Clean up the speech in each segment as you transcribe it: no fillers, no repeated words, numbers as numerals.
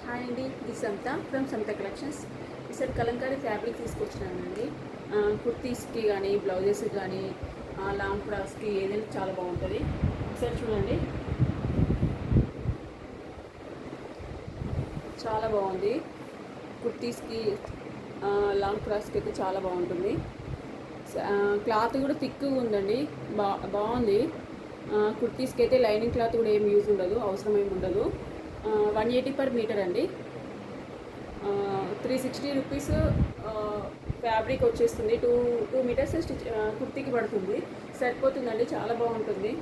Hi అండి, this Samatha from Samatha collections. ఈసారి kalamkari fabric తీసుకొచ్చినానండి. కుర్తీస్కి కానీ బ్లౌజెస్కి కానీ లాంగ్ ఫ్రాక్స్కి ఏదైనా చాలా బాగుంటుంది. ఒకసారి చూడండి, చాలా బాగుంది. కుర్తీస్కి లాంగ్ ఫ్రాక్స్కి అయితే చాలా బాగుంటుంది. క్లాత్ కూడా థిక్గా ఉందండి, బాగుంది. కుర్తీస్కి అయితే లైనింగ్ క్లాత్ కూడా ఏం యూజ్ ఉండదు, అవసరం ఏమి ఉండదు. 180 per మీటర్ అండి. 360 రూపీస్ ఫ్యాబ్రిక్ వచ్చేస్తుంది. టూ మీటర్స్ కుర్తీకి పడుతుంది, సరిపోతుందండి. చాలా బాగుంటుంది.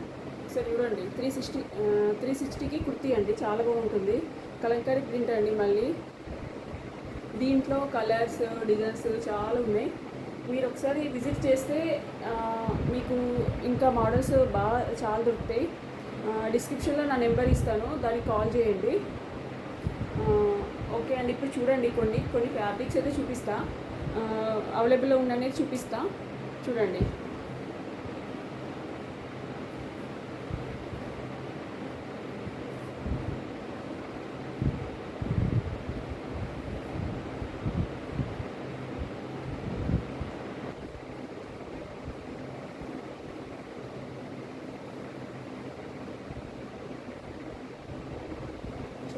సరే చూడండి, 360కి కుర్తీ అండి, చాలా బాగుంటుంది. కలంకారీ ప్రింట్ అండి. మళ్ళీ దీంట్లో కలర్స్ డిజైన్స్ చాలా ఉన్నాయి. మీరు ఒకసారి విజిట్ చేస్తే మీకు ఇంకా మోడల్స్ చాలా దొరుకుతాయి. డిస్క్రిప్షన్లో నా నెంబర్ ఇస్తాను, దానికి కాల్ చేయండి. ఓకే అండి, ఇప్పుడు చూడండి, కొన్ని ఫ్యాబ్రిక్స్ అయితే చూపిస్తా. అవైలబుల్లో ఉన్ననే చూపిస్తా, చూడండి.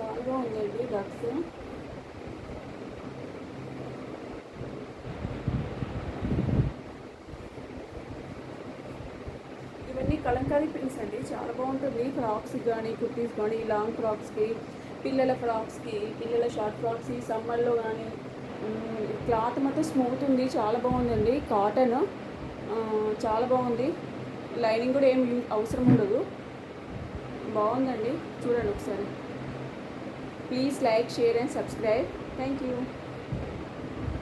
చాలా బాగుందండి డక్స్. ఇవన్నీ కలంకారీ ప్రింట్స్ అండి, చాలా బాగుంటుంది. ఫ్రాక్స్కి కానీ కుర్తీస్ కానీ లాంగ్ ఫ్రాక్స్కి, పిల్లల ఫ్రాక్స్కి, పిల్లల షార్ట్ ఫ్రాక్స్ ఈ సమ్మర్లో కానీ. క్లాత్ మొత్తం స్మూత్ ఉంది, చాలా బాగుందండి. కాటన్ చాలా బాగుంది. లైనింగ్ కూడా ఏం అవసరం ఉండదు, బాగుందండి. చూడండి ఒకసారి. Please like, share and subscribe. Thank you.